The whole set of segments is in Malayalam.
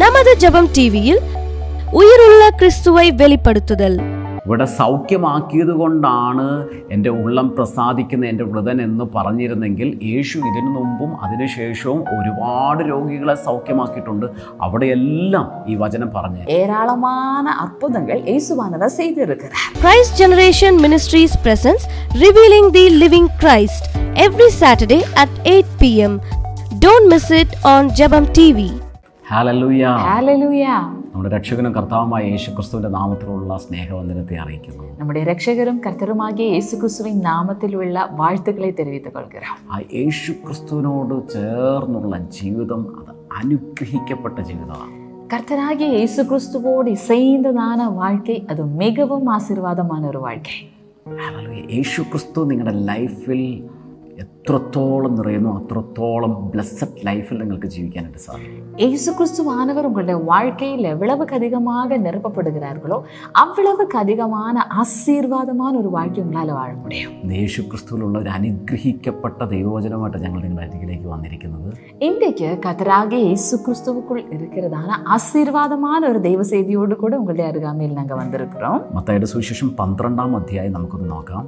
நமது ஜெபம் டிவியில் ഉയരുള്ള ക്രിസ്തുവൈ വെളിപ്പെടുത്തുതൽ. ഇവിടെ സൗഖ്യമാക്കിയത് കൊണ്ടാണ് എൻ്റെ ഉള്ളം പ്രസാദിക്കുന്ന എൻ്റെ വൃതൻ എന്ന് പറഞ്ഞിരുന്നെങ്കിൽ യേശു ഇതിനു മുമ്പും അതിനുശേഷവും ഒരുപാട് രോഗികളെ സൗഖ്യമാക്കിയിട്ടുണ്ട്. അവിടെയെല്ലാം ഈ വചനം പറഞ്ഞു ഏരാളமான അത്ഭുതങ്ങൾ യേശുവാനവർ ചെയ്തിരിக்கிறார். Christ Generation Ministries presents Revealing the Living Christ every Saturday at 8 p.m. Don't miss it on Jebam TV. Hallelujah. Hallelujah. നമ്മുടെ രക്ഷകനും കർത്താവുമായ യേശുക്രിസ്തുവിന്റെ നാമത്തിലുള്ള സ്നേഹവന്ദനത്തെ അറിയിക്കുന്നു. നമ്മുടെ രക്ഷകരും കർത്തരുമാകിയ യേശുക്രിസ്തുവിൻ നാമത്തിലുള്ള വാഴ്ത്തുക്കളെ தெரிவித்துக் கொள்கிறோம். ആ യേശുക്രിസ്തുവിനോട് ചേർന്നുള്ള ജീവിതം അത് അനുഗ്രഹിക്കപ്പെട്ട ജീവിതമാണ്. கர்த்தராகிய യേശുക്രിസ്തുவோடு இசைந்ததான வாழ்க்கை அது மிகவும் ஆசீர்வாதமான ஒரு வாழ்க்கை. യേശുക്രിസ്തു നിങ്ങളുടെ ലൈഫിൽ എത്രത്തോളം നിറയുന്നു അത്രത്തോളം ബ്ലെസ്സഡ് ലൈഫിൽ നിങ്ങൾക്ക് ജീവിക്കാനായിട്ട് സാധിക്കും. യേശുക്രിസ്തുவானவர் உங்களுடைய வாழ்க்கையில் எவ்வளவுக்கு அதிகமாக நிரப்பப்படுகிறார்களோ அவ்வளவுக்கு அதிகமான ஆசீர்வாதமான ஒரு வாழ்க்கை உங்களால் வாழ முடியும். യേശുക്രിസ്തുവിലുള്ള ഒരു അനുഗ്രഹിക്കപ്പെട്ട ദൈവവചനമായിട്ട് ഞങ്ങൾ നിങ്ങളുടെ അരികിലേക്ക് വന്നിരിക്കുന്നത്. இன்றைக்கு கர்த்தராகிய இயேசுக்ரிஸ்துவுக்குள் இருக்கிறதான ஆசீர்வாதமான ஒரு தெய்வ செய்தியோடு கூட உங்களுடைய அருகாமையில் நாங்கள் வந்திருக்கிறோம். മത്തായിയുടെ സുവിശേഷം 12-ാം അധ്യായം നമുക്കൊന്ന് നോക്കാം.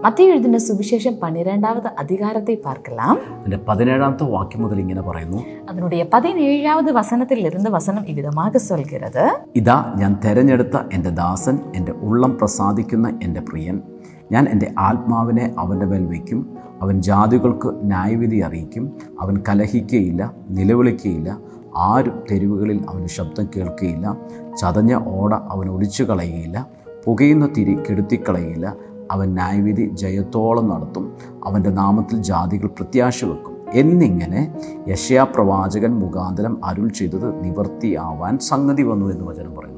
மத்தேயு எழுதின சுவிசேஷம் 12வது அதிகாரத்தை பார்க்கலாம். അതിന്റെ 17ാമത്തെ വാക്യം മുതൽ ഇങ്ങനെ പറയുന്നു. அதனுடைய 17வது வசனத்தில் இருந்து வசனம் இவ்விதமாக சொல்கிறது. ഇതാ ഞാൻ തെരഞ്ഞെടുത്ത എൻ്റെ ദാസൻ, എൻ്റെ ഉള്ളം പ്രസാദിക്കുന്ന എൻ്റെ പ്രിയൻ. ഞാൻ എൻ്റെ ആത്മാവിനെ അവൻ്റെ മേൽ വയ്ക്കും. അവൻ ജാതികൾക്ക് ന്യായവിധി അറിയിക്കും. അവൻ കലഹിക്കുകയില്ല, നിലവിളിക്കുകയില്ല. ആരും തെരുവുകളിൽ അവൻ്റെ ശബ്ദം കേൾക്കുകയില്ല. ചതഞ്ഞ ഓട അവൻ ഒടിച്ചു കളയുകയില്ല. പുകയുന്ന തിരി കെടുത്തിക്കളയുകയില്ല. അവൻ ന്യായവിധി ജയത്തോളം നടത്തും. അവൻ്റെ നാമത്തിൽ ജാതികൾ പ്രത്യാശ വെക്കും എന്നിങ്ങനെ യെശയ്യാ പ്രവാചകൻ മുഖാന്തരം അരുൾ ചെയ്തത് നിവർത്തിയാവാൻ സംഗതി വന്നു എന്ന് വചനം പറയുന്നു.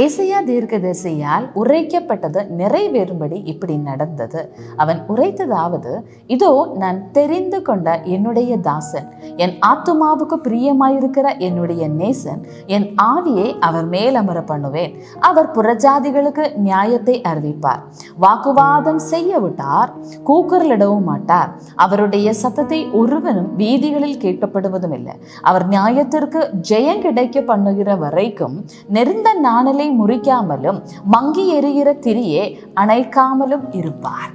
ஏசாயா தீர்க்கதரிசியால் உரைக்கப்பட்டது நிறைவேறும்படி இப்படி நடந்தது. அவன் உரைத்ததாவது, இதோ நான் தெரிந்து கொண்ட என்னுடைய தாசன், என் ஆத்துமாவுக்கு பிரியமாயிருக்கிற என்னுடைய நேசன், என் ஆவியை அவர் மேல் அமர பண்ணுவேன். அவர் புறஜாதிகளுக்கு நியாயத்தை அறிவிப்பார். வாக்குவாதம் செய்ய விட்டார், கூக்குரலிடவும் மாட்டார். அவருடைய சத்தத்தை ஒருவனும் வீதிகளில் கேட்கப்படுவதும் இல்லை. அவர் நியாயத்திற்கு ஜெயம் கிடைக்க பண்ணுகிற வரைக்கும் நெருந்த நாணலை முறிக்காமலும் மங்கி எரிகிற திரியை அணைக்காமலும் இருப்பார்.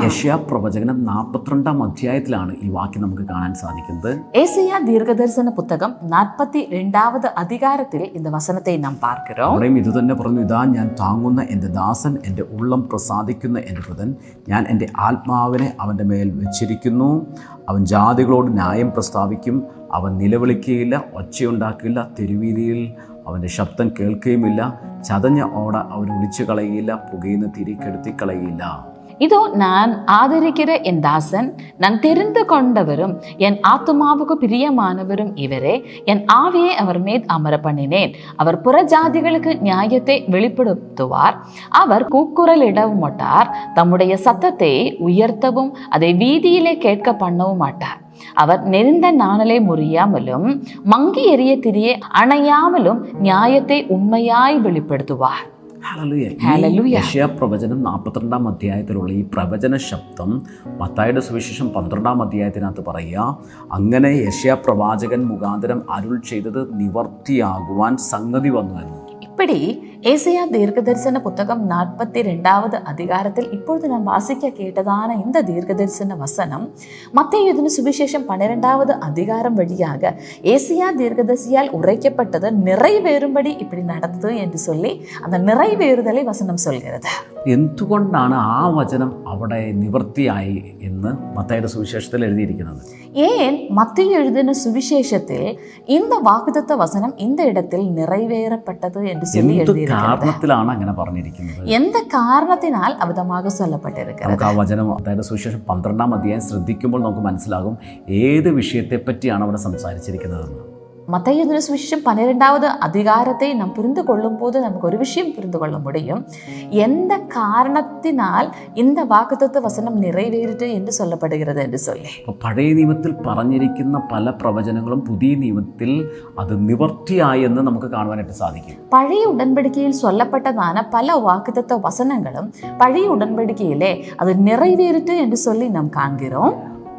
യെശയ്യാ പ്രവചനം 42-ാം അധ്യായത്തിലാണ് ഈ വാക്യം നമുക്ക് കാണാൻ സാധിക്കുന്നത്. ஏசாயா தீர்க்கதரிசன புத்தகம் 42வது அதிகாரத்தில் இந்த வசனத்தை நாம் பார்க்கிறோம். അവിടെയും ഇത് തന്നെ പറഞ്ഞു. ഇതാ ഞാൻ താങ്ങുന്ന എൻ്റെ ദാസൻ, എൻ്റെ ഉള്ളം പ്രസാദിക്കുന്ന എൻ്റെ വൃതൻ. ഞാൻ എൻ്റെ ആത്മാവിനെ അവൻ്റെ മേൽ വെച്ചിരിക്കുന്നു. അവൻ ജാതികളോട് ന്യായം പ്രസ്താവിക്കും. അവൻ നിലവിളിക്കുകയില്ല, ഒച്ചയുണ്ടാക്കില്ല. തെരുവീതിയിൽ അവൻ്റെ ശബ്ദം കേൾക്കുകയുമില്ല. ചതഞ്ഞ ഓട അവൻ ഒളിച്ചു കളയുകയില്ല. പുകയുന്ന തിരി കെടുത്തിക്കളയുകയില്ല. இதோ நான் ஆதரிக்கிற என் தாசன், நான் தெரிந்து கொண்டவரும் என் ஆத்துமாவுக்கு பிரியமானவரும் இவரே. என் ஆவியை அவர் மேல் அமர பண்ணினேன். அவர் புறஜாதிகளுக்கு நியாயத்தை வெளிப்படுத்துவார். அவர் கூக்குரலிடவும் மாட்டார். தம்முடைய சத்தத்தை உயர்த்தவும் அதை வீதியிலே கேட்க பண்ணவும் மாட்டார். அவர் நெருந்த நாணலை முறியாமலும் மங்கி எரிய திரியை அணையாமலும் நியாயத்தை உண்மையாய் வெளிப்படுத்துவார். യെശയ്യാ പ്രവചനം 42-ാം അധ്യായത്തിലുള്ള ഈ പ്രവചന ശബ്ദം മത്തായിയുടെ സുവിശേഷം 12-ാം അധ്യായത്തിനകത്ത് പറയുക, അങ്ങനെ യെശയ്യാ പ്രവാചകൻ മുഖാന്തരം അരുൾ ചെയ്തത് നിവർത്തിയാകുവാൻ സംഗതി വന്നു എന്ന്. இப்படி ஏசாயா தீர்க்கதரிசன புத்தகம் 42வது அதிகாரத்தில் இப்பொழுது நாம் வாசிக்க கேட்டதான இந்த தீர்க்கதரிசன வசனம் மத்தேயு எழுதின சுவிசேஷம் 12வது அதிகாரம் வழியாக ஏசாயா தீர்க்கதரிசியால் உரைக்கப்பட்டது நிறைவேறும்படி இப்படி நடந்தது என்று சொல்லி அந்த நிறைவேறுதலை வசனம் சொல்கிறது. എന്തുകൊണ്ടാണ് ആ വചനം അവിടെ നിവർത്തിയായി എന്ന് മത്തായിയുടെ സുവിശേഷത്തിൽ എഴുതിയിരിക്കുന്നത്? ஏன் மத்தேயு எழுதின சுவிசேஷத்தில் இந்த வாக்குத்தத்த வசனம் இந்த இடத்தில் நிறைவேறப்பட்டது என்று சொல்லி കാരണത്തിലാണ് അങ്ങനെ പറഞ്ഞിരിക്കുന്നത്? எந்த காரணத்தினால் அவ்விதமாக சொல்லப்பட்டிருக்கிறது? നമുക്ക് ആ വചനം മത്തായിയുടെ സുവിശേഷം 12-ാം അധ്യായം ശ്രദ്ധിക്കുമ്പോൾ നമുക്ക് മനസ്സിലാകും ഏത് വിഷയത്തെ പറ്റിയാണ് അവിടെ സംസാരിച്ചിരിക്കുന്നതെന്ന്. மத்தேயு எழுதின சுவிசேஷம் 12வது அதிகாரத்தை நாம் புரிந்து கொள்ளும் போது நமக்கு ஒரு விஷயம் புரிந்து கொள்ள முடியும். எந்த காரணத்தினால் இந்த வாக்குத்தத்த வசனம் நிறைவேறிட்டு என்று சொல்லப்படுகிறது என்று சொல்லி. പഴയ നിയമത്തിൽ പറഞ്ഞിരിക്കുന്ന പല പ്രവചനങ്ങളും പുതിയ നിയമത്തിൽ അത് നിവർത്തിയായി എന്ന് നമുക്ക് കാണുവാനായിട്ട് സാധിക്കും. പഴയ ഉടൻപടിക്കയിൽ சொல்லப்பட்டதான പല വാക്കുത്തത്ത വസനങ്ങളും പഴയ ഉടൻപടിക്കയിലെ அது நிறைவேறிட்டு என்று சொல்லி நாம் காண்கிறோம்.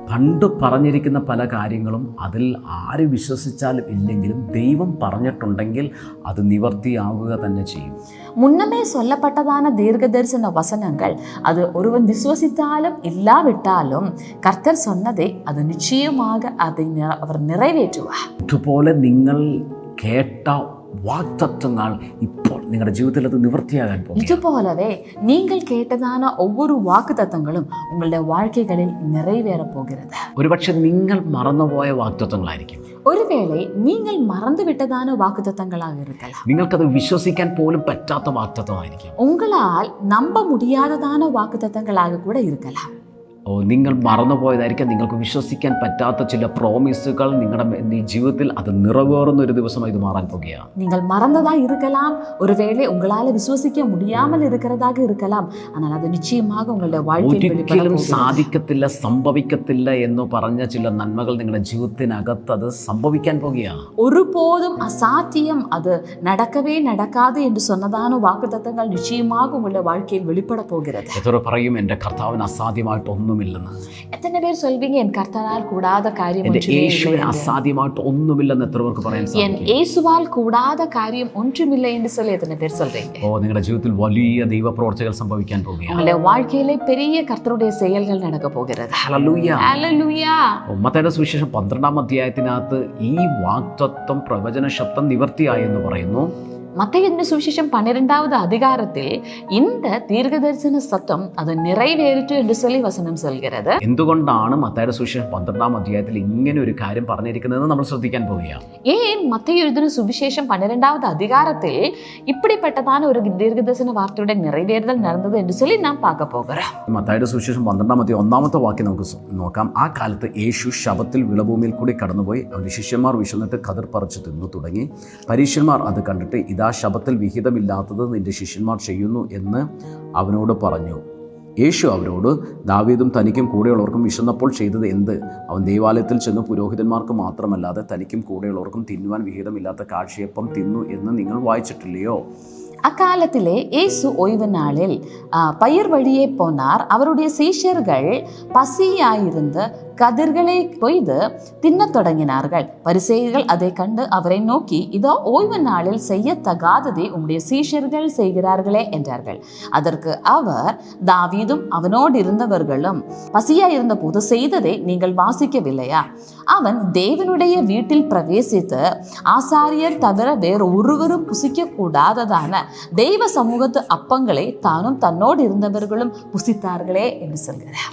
പണ്ട് പറഞ്ഞിരിക്കുന്ന പല കാര്യങ്ങളും അതിൽ ആര് വിശ്വസിച്ചാലും ഇല്ലെങ്കിലും ദൈവം പറഞ്ഞിട്ടുണ്ടെങ്കിൽ അത് നിവർത്തിയാവുക തന്നെ ചെയ്യും. முன்னமே சொல்லப்பட்டதான தீர்க்க தரிசன வசனங்கள் அது ஒருவன் விசுவசித்தாலும் இல்லாவிட்டாலும் கர்த்தர் சொன்னதை அது நிச்சயமாக அதை அவர் நிறைவேற்றுவார். അതുപോലെ നിങ്ങൾ കേട്ട വാഗ്ദത്തങ്ങൾ ഇപ്പോൾ നിങ്ങളുടെ ജീവിതത്തിൽ അത് നിവൃത്തിയാകാൻ പോകും. இதுபோலவே நீங்கள் கேட்டதான ஒவ்வொரு வாக்குத்தத்தங்களும் உங்களுடைய வாழ்க்கைகளில் நிறைவேற போகிறது. ഒരുപക്ഷെ നിങ്ങൾ മറന്നുപോയ വാഗ്ദത്തങ്ങളായിരിക്കും. ஒருவேளை நீங்கள் மறந்து விட்டதான வாக்குத்தத்தங்களாக இருக்கலாம். നിങ്ങൾക്കത് വിശ്വസിക്കാൻ പോലും പറ്റാത്ത വാഗ്ദത്തമായിരിക്കും. உங்களால் நம்ப முடியாததான வாக்குத்தத்தங்களாக கூட இருக்கலாம். നിങ്ങൾ മറന്നുപോയതായിരിക്കാം. നിങ്ങൾക്ക് വിശ്വസിക്കാൻ പറ്റാത്ത ചില പ്രോമിസുകൾ നിങ്ങളുടെ ജീവിതത്തിൽ അത് നിറവേറുന്ന ഒരു ദിവസമായി ഇത് മാറാൻ പോകുകയാണ്. நீங்கள் மறந்ததா இருக்கலாம், ஒருவேளை உங்களால விசுவசிக்க முடியாமல் இருக்கிறதாக இருக்கலாம். ஆனால் அது நிச்சயமாக உங்களுடைய வாழ்க்கையில் ഒരിക്കലും സാധിക്കത്തില്ല, സംഭവിക്കത്തില്ല എന്ന് പറഞ്ഞ ചില നന്മകൾ നിങ്ങളുടെ ജീവിതത്തിനകത്ത് അത് സംഭവിക്കാൻ പോകുകയാണ്. ஒருபோதும் அசாத்தியம், அது நடக்கவே நடக்காது என்று சொன்னதான வாக்குத்தத்தங்கள் நிச்சயமாக உங்களுடைய வாழ்க்கையில் வெளிப்பட போகிறது. എത്ര പറയും എൻ്റെ കർത്താവിന് അസാധ്യമായിട്ട് ഒന്നുമില്ലെന്ന്. எத்தனை பேர் சொல்வீங்க என் கர்த்தரால் கூடாத காரியம் യേശുവിന് അസാധ്യമായിട്ട് ഒന്നുമില്ലെന്ന് എത്ര പേർക്ക് പറയാൻ സാധിക്കും? என் இயேசுவால் கூடாத காரியம் ஒன்றுமில்லை என்று சொல்லி எத்தனை பேர் சொல்றீங்க? നിങ്ങളുടെ ജീവിതത്തിൽ വലിയ ദൈവപ്രവർത്തികൾ സംഭവിക്കാൻ പോകുകയാണ്. உங்களுடைய வாழ்க்கையிலே பெரிய கர்த்தருடைய செயல்கள் நடக்க போகிறது. ഹല്ലേലൂയ. ഹല്ലേലൂയ. മത്തായിയുടെ സുവിശേഷം 12-ാം അധ്യായത്തിനകത്ത് ഈ വാഗ്ദത്തം പ്രവചന ശബ്ദം നിവർത്തിയായി എന്ന് പറയുന്നു. மத்தேயு சுவிசேஷம் 12வது அதிகாரத்தில் இந்த தீர்க்கதரிசன சத்தம் அது நிறைவேறிற்று என்று சொல்லி வசனம் சொல்கிறது. എന്തുകൊണ്ടാണ് മത്തായിയുടെ സുവിശേഷം 12-ാം അധ്യായത്തിൽ ഇങ്ങനെ ഒരു കാര്യം പറഞ്ഞിരിക്കുന്നതെന്ന് നമ്മൾ ശ്രദ്ധിക്കാൻ പോവുകയാണ്. ஏன் மத்தேயு எழுதின சுவிசேஷம் 12வது அதிகாரத்தில் இப்படிப்பட்டதான ஒரு தீர்க்கதரிசன வார்த்தைയുടെ நிறைவேறுதல் நடந்தது என்று சொல்லி நாம் பார்க்க போகிறோம். മത്തായിയുടെ സുവിശേഷം 12-ാം അധ്യായം 1-ാമത്തെ വാക്യം നമുക്ക് നോക്കാം. ആ കാലത്ത് യേശു ശബത്തിൽ വിളഭൂമിയിൽ കൂടി കടന്നുപോയി. അവന്റെ ശിഷ്യന്മാർ വിശന്നിട്ട് കതിർ പറിച്ചു തിന്നു തുടങ്ങി. പരീശന്മാർ അത് കണ്ടിട്ട് ഇതാ ശബത്തിൽ വിഹിതമില്ലാത്തത് നിന്റെ ശിഷ്യന്മാർ ചെയ്യുന്നു എന്ന് അവനോട് പറഞ്ഞു. യേശു അവരോട്, ദാവീദും തനിക്കും കൂടെയുള്ളവർക്കും വിശന്നപ്പോൾ ചെയ്തത് എന്ത്? അവൻ ദൈവാലയത്തിൽ ചെന്ന് പുരോഹിതന്മാർക്ക് മാത്രമല്ലാതെ തനിക്കും കൂടെയുള്ളവർക്കും തിന്നുവാൻ വിഹിതമില്ലാത്ത കാഴ്ചയപ്പം തിന്നു എന്ന് നിങ്ങൾ വായിച്ചിട്ടില്ലയോ? அக்காலத்திலே இயேசு ஓய்வு நாளில் பயிர் வழியே போனார். அவருடைய சீஷர்கள் பசியாயிருந்து கதிர்களை கொய்து தின்னத் தொடங்கினார்கள். பரிசேயர்கள் அதை கண்டு அவரை நோக்கி, இதோ ஓய்வு நாளில் செய்யத்தகாததை உம்முடைய சீஷர்கள் செய்கிறார்களே என்றார்கள். அதற்கு அவர், தாவீதும் அவனோடு இருந்தவர்களும் பசியாயிருந்த போது செய்ததை நீங்கள் வாசிக்கவில்லையா? அவன் தேவனுடைய வீட்டில் பிரவேசித்து ஆசாரியர் தவிர வேறு ஒருவரும் புசிக்க கூடாததான தெய்வ சமூகத்து அப்பங்களை தானும் தன்னோடு இருந்தவர்களும் புசித்தார்களே என்று சொல்கிறார்.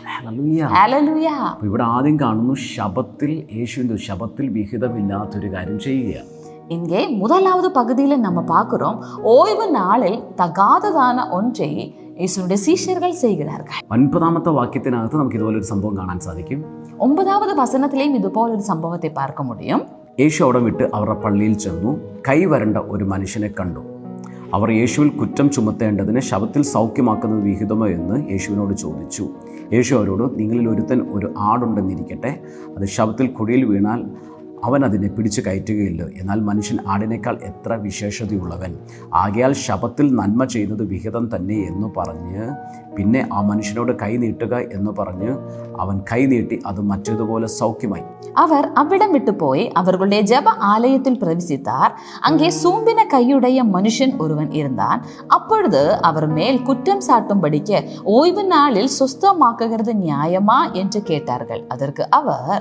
ஹல்லேலூயா. ഇവിടെ ആദ്യം കാണുന്നു ശബത്തിൽ യേശുവിന്റെ ശബത്തിൽ വിഹിതമില്ലാത്തൊരു കാര്യം ചെയ്യുകയാണ്. இங்கே முதலாவது பகுதியில் நம்ம பார்க்கிறோம், ஓய்வு நாளில் தகாததான ஒன்றை இயேசுவினுடைய சீஷர்கள் செய்கிறார்கள். 9-ാമത്തെ വാക്യത്തിനകത്ത് നമുക്ക് ഇതുപോലൊരു സംഭവം കാണാൻ സാധിക്കും. 9வது വചനത്തിലെയും ഇതുപോലൊരു സംഭവത്തെ பார்க்க முடியும். യേശു അവിടെ വിട്ട് അവരുടെ പള്ളിയിൽ ചെന്നു. കൈവരണ്ട ഒരു മനുഷ്യനെ കണ്ടു. അവർ യേശുവിൽ കുറ്റം ചുമത്തേണ്ടതിന് ശബത്തിൽ സൗഖ്യമാക്കുന്നത് വിഹിതമോ എന്ന് യേശുവിനോട് ചോദിച്ചു. യേശു അവരോട്, നിങ്ങളിൽ ഒരുത്തൻ ഒരു ആടുണ്ടെന്നിരിക്കട്ടെ, അത് ശബത്തിൽ കുഴിയിൽ വീണാൽ അവൻ അതിനെ പിടിച്ച് കയറ്റുകയില്ല. എന്നാൽ മനുഷ്യൻ ആടിനേക്കാൾ എത്ര വിശേഷതയുള്ളവൻ. ആകയാൽ ശബത്തിൽ നന്മ ചെയ്യുന്നത് വിഹിതം തന്നെ എന്ന് പറഞ്ഞ് പിന്നെ ആ മനുഷ്യനോട് കൈ നീട്ടുക എന്ന് പറഞ്ഞ് അവൻ കൈ നീട്ടി, അത് മറ്റേതുപോലെ സൗഖ്യമായി. அவர் அவ்விடம் விட்டு போய் அவர்களுடைய ஜெப ஆலயத்தில் பிரவேசித்தார். அங்கே சூம்பின கையுடைய மனுஷன் ஒருவன் இருந்தான். அப்பொழுது அவர் மேல் குற்றம் சாட்டும்படிக்கு ஓய்வு நாளில் சுஸ்தமாக்குகிறது நியாயமா என்று கேட்டார்கள். அதற்கு அவர்,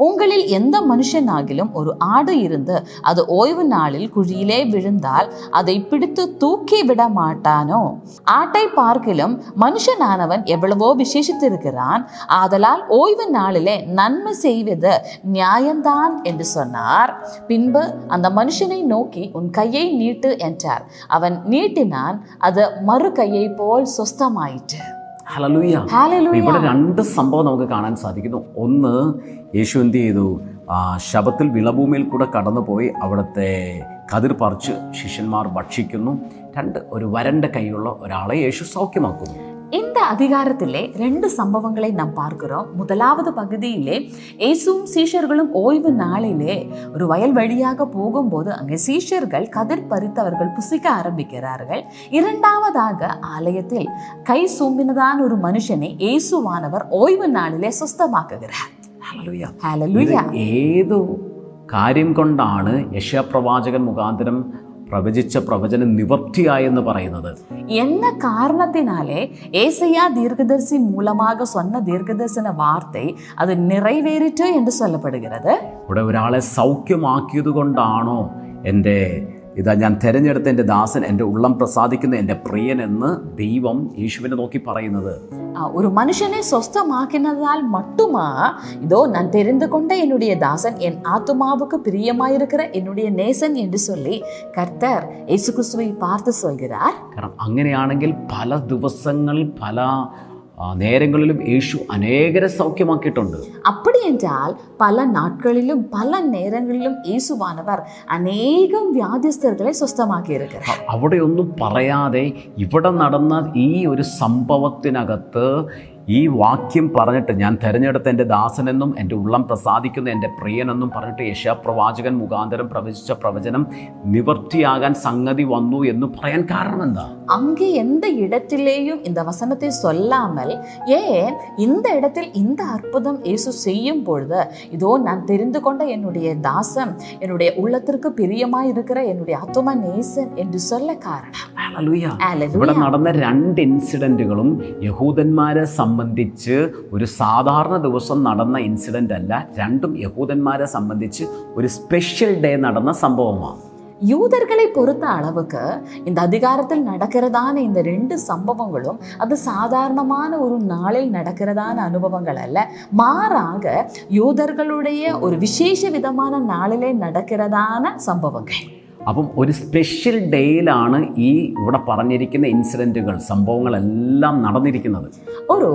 உங்களில் எந்த மனுஷனாகிலும் ஒரு ஆடு இருந்து அது ஓய்வு நாளில் குழியிலே விழுந்தால் அதை பிடித்து தூக்கி விட மாட்டானோ? ஆட்டை பார்க்கிலும் மனுஷனானவன் எவ்வளவோ விசேஷித்திருக்கிறான். ஆதலால் ஓய்வு நாளிலே நன்மை செய்வது நியாயம்தான் என்று சொன்னார். பின்பு அந்த மனுஷனை நோக்கி, உன் கையை நீட்டு என்றார். அவன் நீட்டினான். அது மறு கையை போல் സ്വസ്ഥമായിട്ട്. ഹല്ലേലൂയ. ഇവിടെ രണ്ട് സംഭവം നമുക്ക് കാണാൻ സാധിക്കുന്നു. ഒന്ന്, യേശു എന്ത് ചെയ്തു? ശബത്തിൽ വിളഭൂമിയിൽ കൂടെ കടന്നുപോയി അവിടുത്തെ കതിർ പറിച്ച് ശിഷ്യന്മാർ ഭക്ഷിക്കുന്നു. 2, ഒരു വരണ്ട കൈയുള്ള ഒരാളെ യേശു സൗഖ്യമാക്കുന്നു. இந்த அதிகாரத்திலே 2 சம்பவங்களை நாம் பார்க்கிறோம். முதலாவது பகுதியிலே இயேசுவும் சீஷர்களும் ஓய்வு நாளிலே ஒரு வயல் வழியாக போகும்போது அங்கே சீஷர்கள் கதிர் பறித்து அவர்கள் புசிக்க ஆரம்பிக்கிறார்கள். 2வதாக ஆலயத்தில் கை சூம்பினதான ஒரு மனுஷனை இயேசுவானவர் ஓய்வு நாளிலே சுஸ்தமாக்குகிறார். ഹല്ലേലൂയ. ഹല്ലേലൂയ. ഇത് ഏതു കാര്യം കൊണ്ടാണ് യശയാപ്രവാചകൻ മുഖാന്തരം പ്രവചിച്ച പ്രവചനം നിവർത്തിയായെന്ന് പറയുന്നത്? என்ன காரணத்தினாலே ஏசாயா தீர்க்கதரிசி மூலமாக சொன்ன தீர்க்கதரிசன வார்த்தை அது நிறைவேறிற்று என்று சொல்லப்படுகிறது. ഇവിടെ ഒരാളെ സൗഖ്യമാക്കിയത് കൊണ്ടാണോ ഇതാ ഞാൻ തിരഞ്ഞെടുത്ത എൻ്റെ ദാസൻ, എൻ്റെ ഉള്ളം പ്രസാദിക്കുന്ന എൻ്റെ പ്രിയൻ എന്ന് ദൈവം യേശുവിനെ നോക്കി പറയുന്നത്? ஒரு மனுஷனை சொஸ்தமாக்கினதால் மட்டுமா இதோ நான் தெரிந்து கொண்ட என்னுடைய தாசன், என் ஆத்துமாவுக்கு பிரியமாயிருக்கிற என்னுடைய நேசன் என்று சொல்லி கர்த்தர் இயேசு கிறிஸ்துவை பார்த்து சொல்கிறார். കാരണം അങ്ങനെയാണെങ്കിൽ പല ദിവസങ്ങൾ പല നേരങ്ങളിലും യേശു അനേകരെ സൗഖ്യമാക്കിയിട്ടുണ്ട്. அப்படி என்றால் பல நாட்களிலும் பல நேரங்களிலும் இயேசுவானவர் அநேகம் வியாதிஸ்தர்களை സ്വസ്ഥമാക്കി இருக்கிறார். അവിടെ ഒന്നും പറയാതെ ഇവിടെ നടന്ന ഈ ഒരു സംഭവത്തിനകത്ത് ഈ വാക്യം പറഞ്ഞിട്ട്, ഞാൻ തിരഞ്ഞെടുത്ത എൻ്റെ ദാസനെന്നും എൻ്റെ ഉള്ളം പ്രസാദിക്കുന്ന എൻ്റെ പ്രിയനെന്നും പറഞ്ഞിട്ട് യശയാപ്രവാചകൻ മുഖാന്തരം പ്രവചിച്ച പ്രവചനം നിവർത്തിയാകാൻ സംഗതി വന്നു എന്ന് പറയാൻ കാരണം എന്താ? அங்கே எந்த இடத்திலேயும் இந்த வசனத்தை சொல்லாமல் ஏன் இந்த இடத்தில் இந்த அற்புதம் இயேசு செய்யும் பொழுது இதோ நான் தெரிந்து கொண்ட என்னுடைய தாசன், என்னுடைய உள்ளத்திற்கு பிரியமாய் இருக்கிற என்னுடைய ஆத்தும நேசன் என்று சொல்ல காரணம்? ഇവിടെ നടന്ന 2 ഇൻസിഡന്റുകളും യഹൂദന്മാരെ സംബന്ധിച്ച് ഒരു സാധാരണ ദിവസം നടന്ന ഇൻസിഡന്റ് അല്ല. രണ്ടും യഹൂദന്മാരെ സംബന്ധിച്ച് ഒരു സ്പെഷ്യൽ ഡേ നടന്ന സംഭവമാണ്. யூதர்களை பொறுத்த அளவுக்கு இந்த அதிகாரத்தில் நடக்கிறதான இந்த 2 சம்பவங்களும் அது சாதாரணமான ஒரு நாளில் நடக்கிறதான அனுபவங்கள் அல்ல, மாறாக யூதர்களுடைய ஒரு விசேஷ விதமான நாளிலே நடக்கிறதான சம்பவங்கள். അപ്പം ഒരു സ്പെഷ്യൽ ഡേയിലാണ് ഈ ഇവിടെ പറഞ്ഞിരിക്കുന്ന ഇൻസിഡൻറ്റുകൾ, സംഭവങ്ങളെല്ലാം നടന്നിരിക്കുന്നത്. ഒരു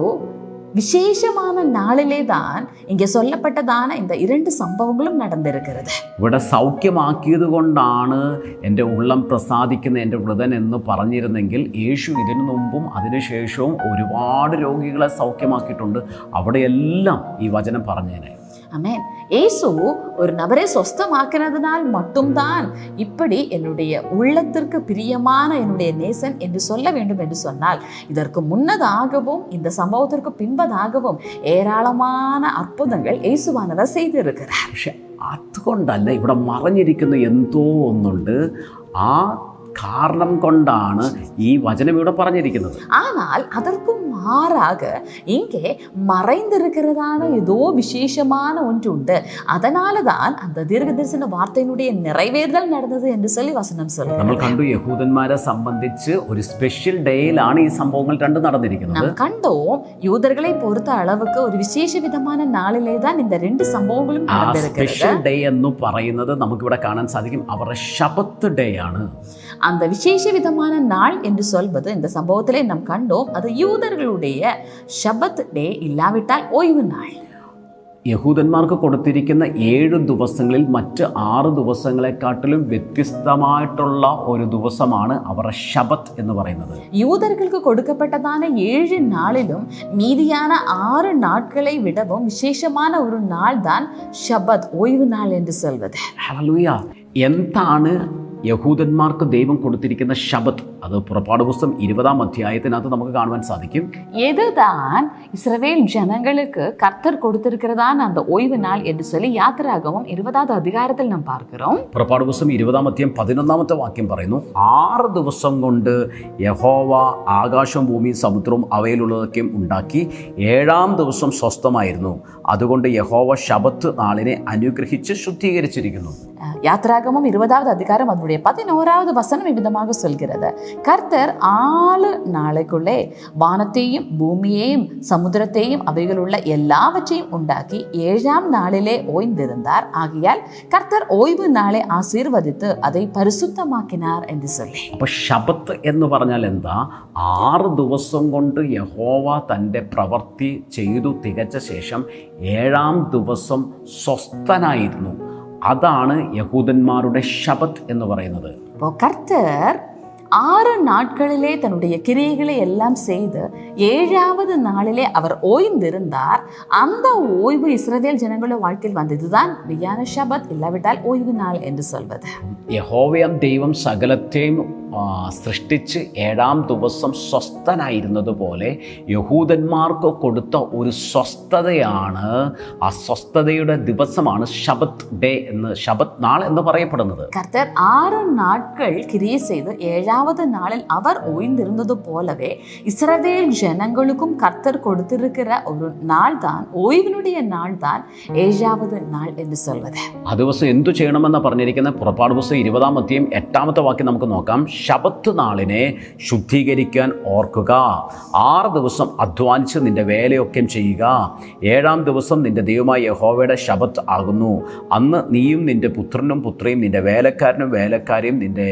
விசேஷமான நாளிலே தான் இங்கே சொல்லப்பட்டதான இந்த 2 சம்பவங்களும் நடந்திருக்கிறது. ഇവിടെ സൗഖ്യമാക്കിയത് കൊണ്ടാണ് എൻ്റെ ഉള്ളം പ്രസാദിക്കുന്ന എൻ്റെ വൃതൻ എന്ന് പറഞ്ഞിരുന്നെങ്കിൽ യേശു ഇതിനു മുമ്പും അതിനുശേഷവും ഒരുപാട് രോഗികളെ സൗഖ്യമാക്കിയിട്ടുണ്ട്. അവിടെയെല്ലാം ഈ വചനം പറഞ്ഞേനെ. ஆமென். இயேசு ஒரு நபரை சொஸ்தமாக்கினதனால் மட்டும்தான் இப்படி என்னுடைய உள்ளத்திற்கு பிரியமான என்னுடைய நேசன் என்று சொல்ல வேண்டும் என்று சொன்னால், இதற்கு முன்னதாகவும் இந்த சம்பவத்திற்கு பின்பதாகவும் ஏராளமான அற்புதங்கள் இயேசுவானவர் செய்திருக்கிறார். പക്ഷെ അതുകൊണ്ടല്ല, ഇവിടെ മറഞ്ഞിരിക്കുന്ന എന്തോ ഒന്നുണ്ട്. ആ കാരണം കൊണ്ടാണ് ഈ വചനം ഇവിടെ പറഞ്ഞിരിക്കുന്നത്. ஆனால் அதற்கும் மாறாக இங்கே மறைந்திருக்கிறதான ஏதோ விசேஷமான ஒன்று உண்டு. அதனால தான் அந்த தீர்க்கதரிசன வார்த்தையினுடைய நிறைவேறுதல் நடந்தது என்று சொல்லி வசனம் சொல்லுது. നമ്മൾ കണ്ടു, യഹൂദന്മാരെ സംബന്ധിച്ച് ഒരു സ്പെഷ്യൽ ഡേയിലാണ് ഈ സംഭവങ്ങൾ രണ്ടും നടന്നിരിക്കുന്നത്. நாம் கண்டோம், யூதர்களை பொறுத்த அளவுக்கு ஒரு விசேஷ விதமான நாளிலே தான் இந்த 2 சம்பவங்களும் நடந்திருக்கிறது. സ്പെഷ്യൽ ഡേ എന്ന് പറയുന്നത് നമുക്കിവിടെ കാണാൻ സാധിക്കും അവരുടെ ശബത്ത് ഡേ ആണ്. அந்த விசேஷ விதமான நாள் என்று சொல்வது இந்த சம்பவத்திலே நாம் கண்டோம், அது யூதர்களுடைய ஷபத் டே, இல்லாவிட்டால் ஓய்வு நாள். യഹൂദന്മാർക്ക് കൊടുത്തിരിക്കുന്ന 7 ദിവസങ്ങളിൽ മറ്റ് 6 ദിവസങ്ങളെക്കാട്ടിലും വ്യത്യസ്തമായിട്ടുള്ള ഒരു ദിവസമാണ് അവരുടെ ശബത്ത് എന്ന് പറയുന്നത്. யூதர்களுக்கு கொடுக்கப்பட்டதான 7 நாளிலும் மீதியான 6 நாட்களை விடவும் விசேஷமான ஒரு நாள் தான் ஷபத், ஓய்வு நாள் என்று சொல்வது. ഹല്ലേലൂയ. എന്താണ് യഹൂദന്മാർക്ക് ദൈവം കൊടുത്തിരിക്കുന്ന ശബത്ത്? അത് പുറപ്പാട് പുസ്തകം 20-ാം അധ്യായത്തിനകത്ത് നമുക്ക് കാണുവാൻ സാധിക്കും. இதுதான் இஸ்ரவேல் ஜனங்களுக்கு கர்த்தர் கொடுத்திருக்கிறதான அந்த ஓய்வு நாள் என்று சொல்லி யாத்திராகமம் 20வது அதிகாரத்தில் நாம் பார்க்கிறோம். പുറപ്പാട് പുസ്തകം 20-ാം അധ്യായം 11-ാമത്തെ വാക്യം പറയുന്നു, 6 ദിവസം കൊണ്ട് യഹോവ ആകാശവും ഭൂമിയും സമുദ്രവും അവയിലുള്ളതൊക്കെയും ഉണ്ടാക്കി 7-ാം ദിവസം സ്വസ്ഥമായിരുന്നു. അതുകൊണ്ട് യഹോവ ശബത്ത് നാളിനെ അനുഗ്രഹിച്ച് ശുദ്ധീകരിച്ചിരിക്കുന്നു. யாத்திராகமம் 20வது அதிகாரம் அதனுடைய 11வது வசனம் இவ்விதமாக சொல்கிறது, கர்த்தர் 4 நாளைக்குள்ளே வானத்தையும் பூமியையும் சமுத்திரத்தையும் அவைகளுள்ள எல்லாவற்றையும் உண்டாக்கி 7ஆம் நாளிலே ஓய்ந்திருந்தார். ஆகையால் கர்த்தர் ஓய்வு நாளை ஆசீர்வதித்து அதை பரிசுத்தமாக்கினார் என்று சொல்லி. അപ്പൊ ശബത്ത് എന്ന് പറഞ്ഞാൽ എന്താ? 6 ദിവസം കൊണ്ട് യഹോവ തൻ്റെ പ്രവൃത്തി ചെയ്തു തികച്ച ശേഷം 7ആം ദിവസം സ്വസ്ഥനായിരുന്നു. അതാണ് യഹൂദന്മാരുടെ ശബത്ത് എന്ന് പറയുന്നത്. கர்த்தர் 6 நாட்களிலே தன்னுடைய கிரியைகளை எல்லாம் செய்து 7வது நாளிலே அவர் ஓய்ந்திருந்தார். அந்த ஓய்வு இஸ்ரவேல் ஜனங்களோட வாழ்க்கையில் வந்ததுதான் மெய்யான ஷபத், இல்லாவிட்டால் ஓய்வு நாள் என்று சொல்வது. യഹോവയാം ദൈവം സകലത്തെയും സൃഷ്ടിച്ച് 7ാം ദിവസം സ്വസ്ഥനായിരുന്നതുപോലെ യഹൂദന്മാർക്ക് കൊടുത്ത ഒരു സ്വസ്ഥതയാണ്, ആ സ്വസ്ഥതയുടെ ദിവസമാണ് ശബത്ത് ഡേ എന്ന്, ശബത്ത് നാൾ എന്ന് പറയപ്പെടുന്നത്. கர்த்தர் 6 நாட்கள் கிரியை செய்து 7வது நாளில் அவர் ஓய்ந்திருந்தது போலவே இஸ்ரவேல் ஜனங்களுக்கும் கர்த்தர் கொடுத்திருக்கிற ஒரு நாள் தான், ஓய்வினுடைய நாள் தான் 7வது நாள் என்று சொல்வது. ആ ദിവസം എന്തു ചെയ്യണമെന്ന് പറഞ്ഞിരിക്കുന്ന പുറപ്പാട് പുസ്തകം 20-ാം അധ്യായം 8-ാമത്തെ വാക്യം നമുക്ക് നോക്കാം. ശബത്ത് നാളിനെ ശുദ്ധീകരിക്കാൻ ഓർക്കുക. 6 ദിവസം അധ്വാനിച്ച് നിന്റെ വേലയൊക്കെ ചെയ്യുക. 7ാം ദിവസം നിന്റെ ദൈവമായ യഹോവയുടെ ശബത്ത് ആകുന്നു. അന്ന് നീയും നിന്റെ പുത്രനും പുത്രിയും നിന്റെ വേലക്കാരനും വേലക്കാരിയും നിന്റെ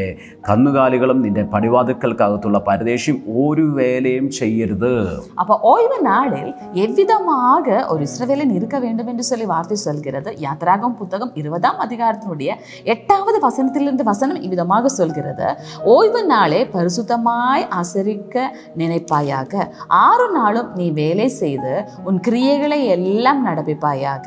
കന്നുകാലികളും നിന്റെ പടിവാതിൽക്കൽക്കകത്തുള്ള പരദേശിയും ഒരു വേലയും ചെയ്യരുത്. அப்போ ஓய்வு நாளில் எவ்விதமாக ஒரு இஸ்ரவேலன் இருக்க வேண்டும் என்று சொல்லி வார்த்தை சொல்கிறது. யாத்திராகமம் புத்தகம் 20-ஆம் அதிகாரத்தினுடைய 8வது வசனத்திலிருந்து வசனம் இவ்விதமாக சொல்கிறது. ஓய்வு நாளே பரிசுத்தமாய் ஆசரிக்க நினைப்பாயாக. 6 நாளும் நீ வேலை செய்து உன் கிரியைகளை எல்லாம் நடப்பிப்பாயாக.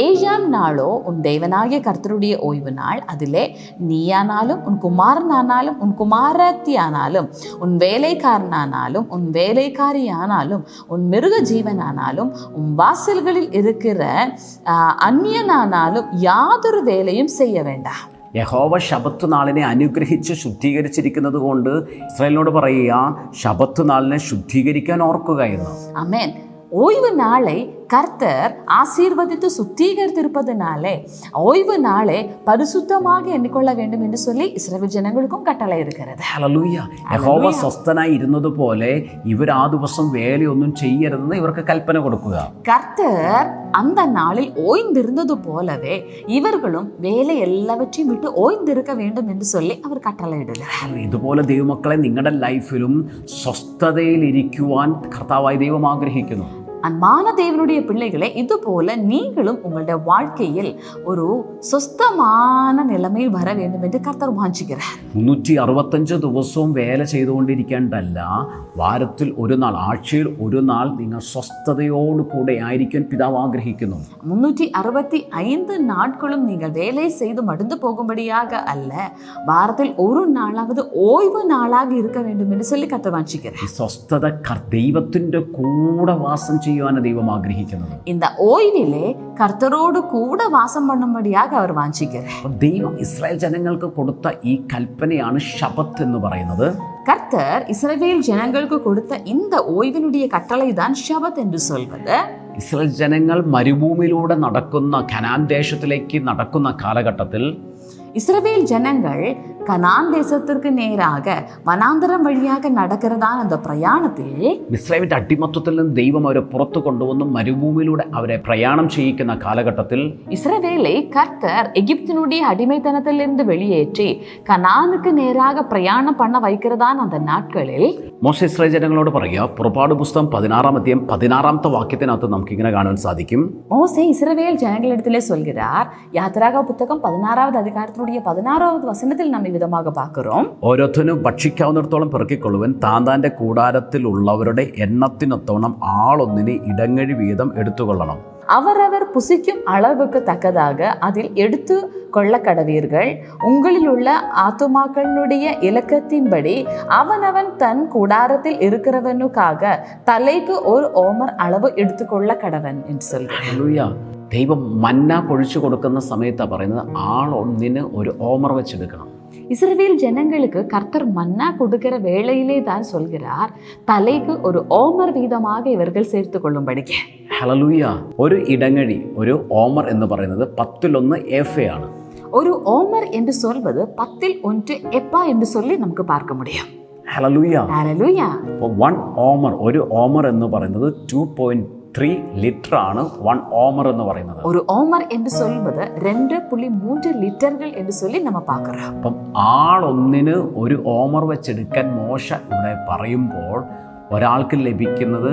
7ஆம் நாளோ உன் தேவனாகிய கர்த்தருடைய ஓய்வு நாள். அதிலே நீயானாலும் உன் குமாரனானாலும் உன் குமாரத்தியானாலும் உன் வேலைக்காரனானாலும் உன் வேலைக்காரியானாலும் உன் மிருக ஜீவனானாலும் உன் வாசல்களில் இருக்கிற அந்நியனானாலும் யாதொரு வேலையும் செய்ய வேண்டாம். യഹോവ ശബത്ത് നാളിനെ അനുഗ്രഹിച്ച് ശുദ്ധീകരിച്ചിരിക്കുന്നത് കൊണ്ട് ഇസ്രായേലിനോട് പറയുക, ശബത്ത് നാളിനെ ശുദ്ധീകരിക്കാൻ ഓർക്കുക എന്ന്. ആമേൻ. ஓய்வு நாளை கர்த்தர் ஆசீர்வதித்து சுத்திகரித்திருப்பதனாலே ஓய்வு நாளை பரிசுத்தமாக எண்ணிக்கொள்ள வேண்டும் என்று சொல்லி இஸ்ரவேல் ஜனங்களுக்கும் கட்டளை இருக்கிறது. ഹല്ലേലൂയ. യഹോവ സ്വസ്ഥനായി ഇരുന്നതുപോലെ ഇവർ ആ ദിവസം വേലയൊന്നും ചെയ്യരുതെന്ന് ഇവർക്ക് കൽപ്പന കൊടുക്കുക. கர்த்தர் அந்த நாளில் ஓய்ந்திருந்தது போலவே இவர்களும் வேலை எல்லாவற்றையும் விட்டு ஓய்ந்திருக்க வேண்டும் என்று சொல்லி அவர் கட்டளையிடுகிறார். ഇതുപോലെ ദൈവമക്കളെ നിങ്ങളുടെ ലൈഫിലും സ്വസ്ഥതയിലിരിക്കുവാൻ കർത്താവായ ദൈവം ആഗ്രഹിക്കുന്നു. அன்பான தேவனுடைய பிள்ளைகளை, இது போல நீங்களும் உங்களுடைய வாழ்க்கையில் ஒரு சொஸ்தமான நிலைமையில் வர வேண்டும் என்று கர்த்தர் வாஞ்சிக்கிறார். 365 ദിവസവും വേല ചെയ്തുകൊണ്ടിരിക്കേണ്ടല്ല, വാരത്തിൽ ഒരു നാൾ, ആഴ്ചയിൽ ഒരു നാൾ നിങ്ങൾ സ്വസ്ഥതയോട് കൂടെ ആയിരിക്കാൻ പിതാവ് ആഗ്രഹിക്കുന്നു. 365 നാட்களும் நீங்கள் வேலை செய்து மடிந்து போகும்படியாக அல்ல, வாரத்தில் ஒரு நாளாவது ஓய்வு நாளாக இருக்க வேண்டும் என்று சொல்லி கர்த்தர் வாஞ்சிக்கிறார். ഈ സ്വസ്ഥത ദൈവത്തിന്റെ കൂടെ വാസം ചെയ്യുവാനാണ് ദൈവം ആഗ്രഹിക്കുന്നത്. இந்த ஓய்விலே கர்த்தரோடு கூட வாசம் பண்ணும்படியாக அவர் வாஞ்சிக்கிறார். ദൈവം ഇസ്രായേൽ ജനങ്ങൾക്ക് കൊടുത്ത ഈ കൽപ്പനയാണ് ശബത്ത് എന്ന് പറയുന്നത്. கர்த்தர் இஸ்ரவேல் ஜனங்களுக்கு கொடுத்த இந்த ஓய்வினுடைய கட்டளை தான் ஷபத் என்று சொல்வது. ഇസ്രായേൽ ജനങ്ങൾ മരുഭൂമിയിലൂടെ നടക്കുന്ന കനാൻ ദേശത്തിലേക്ക് നടക്കുന്ന കാലഘട്ടത്തിൽ இஸ்ரவேல் ஜனங்கள் கனான் தேசத்திற்கு நேராக வனாந்தரம் வழியாக நடக்கிறதான அந்த பிரயாணத்தில் മിസ്രൈമിന്റെ അടിമത്തത്തിൽ നിന്ന് ദൈവം അവരെ പുറത്തു കൊണ്ടുവന്ന് മരുഭൂമിയിലൂടെ അവരെ പ്രയാണം ചെയ്യിക്കുന്ന കാലഘട്ടത്തിൽ இஸ்ரவேலை கர்த்தர் எகிப்தினுடைய அடிமைத்தனத்திலிருந்து வெளியேற்றி கனானுக்கு நேராக பிரயாணம் பண்ண வைக்கிறதான அந்த நாட்களில் മോശെ ഇസ്രായേൽ ജനങ്ങളോട് പറയുക, പുറപ്പാട് പുസ്തകം 16-ാം അധ്യായം 16-ാമത്തെ വാക്യത്തിനകത്ത് നമുക്ക് ഇങ്ങനെ കാണാൻ സാധിക്കും. மோசே இஸ்ரவேல் ஜனங்களிடத்திலே சொல்கிறார். யாத்திராகம புத்தகம் 16வது அதிகாரத்தினுடைய 16வது வசனத்தில் நாம் വിധமாக பார்க்கிறோம். ഓരോരുത്തരും ഭക്ഷിക്കാവുന്നിടത്തോളം പെറുക്കിക്കൊള്ളുവൻ, താന്താന്റെ കൂടാരത്തിലുള്ളവരുടെ എണ്ണത്തിനൊത്തവണ്ണം ആളൊന്നിന് ഇടങ്ങഴി വീതം എടുത്തുകൊള്ളണം. அவரவர் புசிக்கும் அளவுக்கு தக்கதாக அதில் எடுத்து கொள்ள கடவீர்கள். உங்களில் உள்ள ஆத்துமாக்களுடைய இலக்கத்தின்படி அவனவன் தன் கூடாரத்தில் இருக்கிறவனுக்காக தலைக்கு ஒரு ஓமர் அளவு எடுத்துக்கொள்ள கடவன் என்று சொல்கிறார். ദൈവം മന്ന പൊഴിച്ചു കൊടുക്കുന്ന സമയത്താണ് പറയുന്നത്, ആളൊന്നിന് ഒരു ഓമർ വെച്ചെടുക്കണം. இஸ்ரவேல் ஜனங்களுக்கு கர்த்தர் மன்னா கொடுக்கிற வேளையிலே தான் சொல்கிறார், தலைக்கு ஒரு ஓமர் வீதமாக இவர்கள் சேர்த்து கொள்ளும்படிக்கு. ഹല്ലേലൂയ. ഒരു ഇടങ്ങഴി, ഒരു ഓമർ എന്ന് പറയുന്നത് 10 ഏഫയാണ്. ஒரு ஓமர் என்று சொல்வது 10 எப்பா என்று சொல்லி നമുക്ക് பார்க்க முடியும். ഹല്ലേലൂയ. ഹല്ലേലൂയ. അപ്പോൾ 1 ഓമർ, ഒരു ഓമർ എന്ന് പറയുന്നത് 2.3 ലിറ്റർ ആണ് 1 ഓമർ എന്ന് പറയുന്നത്. ഒരു ഓമർ എന്ന് சொல்வது 2.3 ലിറ്ററുകൾ എന്ന് சொல்லி നമ്മൾ பார்க்கிறோம். അപ്പം ആളൊന്നിന് ഒരു ഓമർ വെച്ചെടുക്കാൻ മോശ ഇവിടെ പറയുമ്പോൾ ഒരാൾക്ക് ലഭിക്കുന്നത്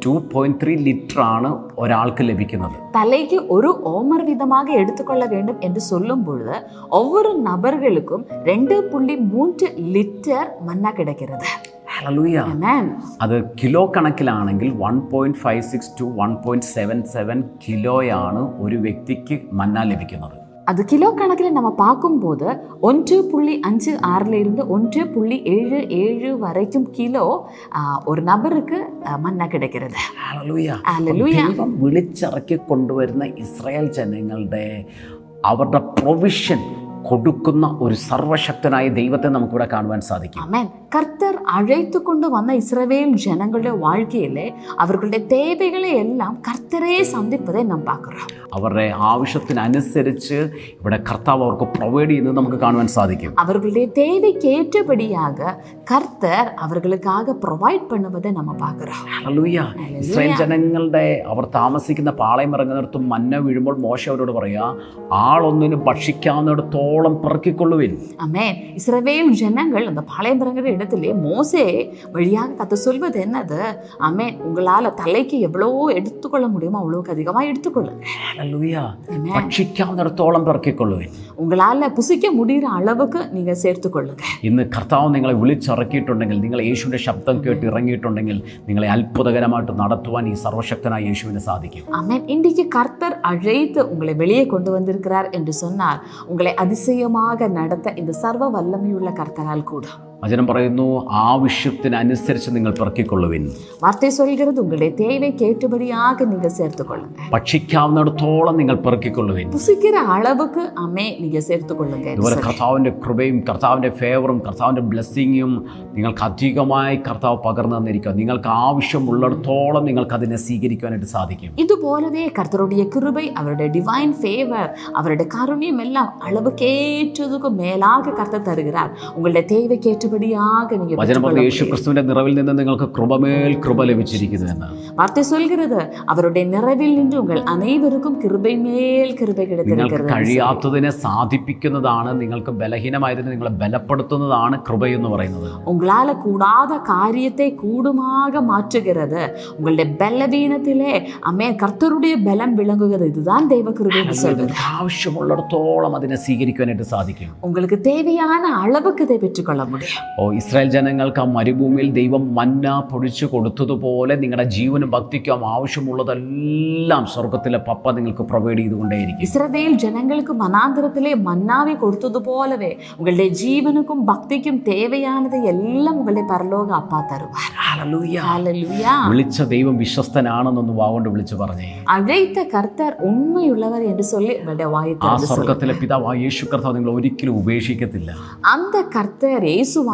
2.3 லிட்டராണ് ஒராளுக்கு லഭിക്കുന്നത്. தலைக்கு ஒரு ஓமர் வீதமாக எடுத்துக்கொள்ள வேண்டும் என்று சொல்லும் பொழுது ஒவ்வொரு நபர்களுக்கும் 2.3 லிட்டர் மன்னா கிடைக்கிறது. ഹല്ലേലൂയ. അത് കിലോ കണക്കിലാണെങ്കിൽ 1.56 to 1.77 കിലോയാണ് ഒരു വ്യക്തിക്ക് മന്ന ലഭിക്കുന്നത്. அது கிலோ கணக்கில் நம்ம பார்க்கும்போது 1.56 1.77 வரைக்கும் கிலோ ஒரு நபருக்கு மன்னா கிடைக்கிறது. ദൈവം വിളിച്ചിറക്കി കൊണ്ടുവരുന്ന ഇസ്രായേൽ ജനങ്ങളുടെ അവരുടെ പ്രൊവിഷൻ കൊടുക്കുന്ന ഒരു സർവശക്തനായ ദൈവത്തെ നമുക്കിവിടെ കാണുവാൻ സാധിക്കും. ആമേൻ. കർത്തർ അழைத்து கொண்டு വന്ന ഇസ്രായേൽ ജനങ്ങളുടെ வாழ்க்கையிலே അവരുടെ தேவைகளை എല്ലാം കർത്തരെ സന്ധിപ്പதை നാം பார்க்கிறோம். അവരുടെ ആവശ്യത്തിനനുസരിച്ച് ഇവിടെ കർത്താവ് അവർക്ക് പ്രൊവൈഡ് ചെയ്യുന്നത് നമുക്ക് കാണുവാൻ സാധിക്കും. അവരുടെ தேவைக்கு ஏற்றபடியாக கர்த்தர் அவர்களுக்காக ப்ரொவைட் பண்ணுவதை நம்ம பார்க்கிறோம். ഹല്ലേലൂയ. ഇസ്രായേൽ ജനങ്ങളുടെ അവർ താമസിക്കുന്ന പാളയം ഇറങ്ങുന്നിടത്തും മന്ന വീഴുമ്പോൾ മോശ അവരോട് പറയാ, ആളൊന്നിനും ഭക്ഷിക്കാവുന്നിടത്തോളം പെറുക്കിക്കൊള്ളുവിൻ. ആമേൻ. ഇസ്രായേൽ ജനങ്ങൾ அந்த பாளையம் இறங்குற இடத்திலே மோசே வழியாக கர்த்தர் சொல்வது என்னது? ஆமேன். உங்களால தலைக்கு எவ்வளவு எடுத்துக்கொள்ள முடியுமோ அவ்வளவுக்கு அதிகமா எடுத்துக்கொள்ளுங்க. ഹല്ലേലൂയ. ഭക്ഷിക്കാവുന്നിടത്തോളം പെറുക്കിക്കൊള്ളുവിൻ. உங்களால புசிக்க முடிகிற அளவுக்கு நீங்க சேர்த்துக்கொள்ளுங்க. ഇന്ന് കർത്താവ് നിങ്ങളെ വിളിച്ചിറക്കിയിട്ടുണ്ടെങ്കിൽ, നിങ്ങൾ യേശുവിന്റെ ശബ്ദം കേട്ട് ഇറങ്ങിയിട്ടുണ്ടെങ്കിൽ, നിങ്ങളെ അത്ഭുതകരമായിട്ട് നടത്തുവാൻ ഈ സർവശക്തനായ യേശുവിന് സാധിക്കും. ஆமென். இன்றைக்கு கர்த்தர் அழைத்து உங்களை வெளியே கொண்டு வந்திருக்கிறார் என்று சொன்னால் உங்களை அதிசயமாக நடத்த இந்த சர்வ வல்லமையுள்ள கர்த்தரால் கூட. വചനം പറയുന്നു, ആവശ്യത്തിനനുസരിച്ച് നിങ്ങൾ പെറുക്കിക്കൊള്ളുവിൻ. വാർത്ത சொல்கிறது உங்களுடைய தேவைக்கு ஏற்றபடியாக நீங்க சேர்த்துக்கொள்ளுங்க. ഭക്ഷിക്കാവുന്നിടത്തോളം നിങ്ങൾ പെറുക്കിക്കൊള്ളുവിൻ. புசிக்கிற அளவுக்கு ആമേ நீங்க சேர்த்துக்கொள்ளுங்க. ഇതുപോലെ കർത്താവിന്റെ കൃപയും കർത്താവിന്റെ ഫേവറും കർത്താവിന്റെ ബ്ലെസ്സിങ്ങും നിങ്ങൾക്ക് അധികമായി കർത്താവ് പകർന്നു തന്നിരിക്കുക. നിങ്ങൾക്ക് ആവശ്യമുള്ളിടത്തോളം നിങ്ങൾക്ക് അതിനെ സ്വീകരിക്കാനായിട്ട് സാധിക്കും. ഇതുപോലவே கர்த்தருடைய கிருபை, அவருடைய டிவைன் ஃபேவர், அவருடைய கருணையும் எல்லாம் அளவுக்கேற்றதுக்கு மேலாக கர்த்தர் தருகிறார். உங்களுடைய தேவைக்கு വചനം പറഞ്ഞു, യേശുക്രിസ്തുവിന്റെ നിറവിൽ നിന്ന് നിങ്ങൾക്ക് കൃപമേൽ കൃപ ലഭിച്ചിരിക്കുന്നു എന്ന്. വാർത്ത சொல்கிறது അവരുടെ നിറവിൽ നിന്ന് ഉങ്ങൾ അനേവർക്കും കൃപை മേൽ കൃപ കിടത്തിയിരിക്കുന്നു. കഴിയാത്തതിനെ സാധിപ്പിക്കുന്നതാണ്, നിങ്ങൾക്ക് ബലഹീനമായതിനെ നിങ്ങളെ ബലപ്പെടുത്തുന്നതാണ് കൃപ എന്ന് പറയുന്നത്. ഉങ്ങളാല കൂടാத കാര്യത്തെ കൂടുமாக മാറ്റുகிறது. உங்களுடைய ബലഹീനത്തിലെ അമ്മേ കർത്തരുடைய ബലം വിളങ്ങുகிறது. இதுதான் ദൈവ കൃപ എന്ന് சொல்றது. ആവശ്യമുള്ളിടത്തോളം അതിനെ സ്വീകരിക്കാനായിട്ട് സാധിക്കും. உங்களுக்கு தேவையான அளவுக்கு இதை பெற்றுக்கொள்ள முடியும். ഇസ്രായേൽ ജനങ്ങൾക്ക് ആ മരുഭൂമിയിൽ ദൈവം മന്ന പൊഴിച്ചു കൊടുത്തതുപോലെ നിങ്ങളുടെ ജീവനും ഭക്തിക്കും ആവശ്യമുള്ളതെല്ലാം സ്വർഗത്തിലെ പപ്പ നിങ്ങൾക്ക് പ്രൊവൈഡ് ചെയ്തുകൊണ്ടേയിരിക്കും. ഇസ്രായേൽ ജനങ്ങൾക്ക് വനാന്തരത്തിലെ മന്നാവെ കൊടുത്തതുപോലവേ ഉങ്ങളുടെ ജീവനുക്കും ഭക്തിക്കും தேவையானது എല്ലാം ഉങ്ങളുടെ പരലോക അപ്പാ തരുവാർ. ഹല്ലേലൂയ. ഹല്ലേലൂയ. വിളിച്ച ദൈവം വിശ്വസ്തനാണെന്നൊന്ന് വാഗോണ്ട് വിളിച്ചു പറഞ്ഞേ. അழைத்த കർത്തർ ഉണ്മയുള്ളവർ എന്ന് சொல்லி ഉങ്ങളുടെ വായിൽ ആ സ്വർഗത്തിലെ പിതാവായ യേശു കർത്താവ് നിങ്ങളെ ഒരിക്കലും ഉപേക്ഷിക്കത്തില്ല. அந்த கர்த்தர் இயேசுவானவர்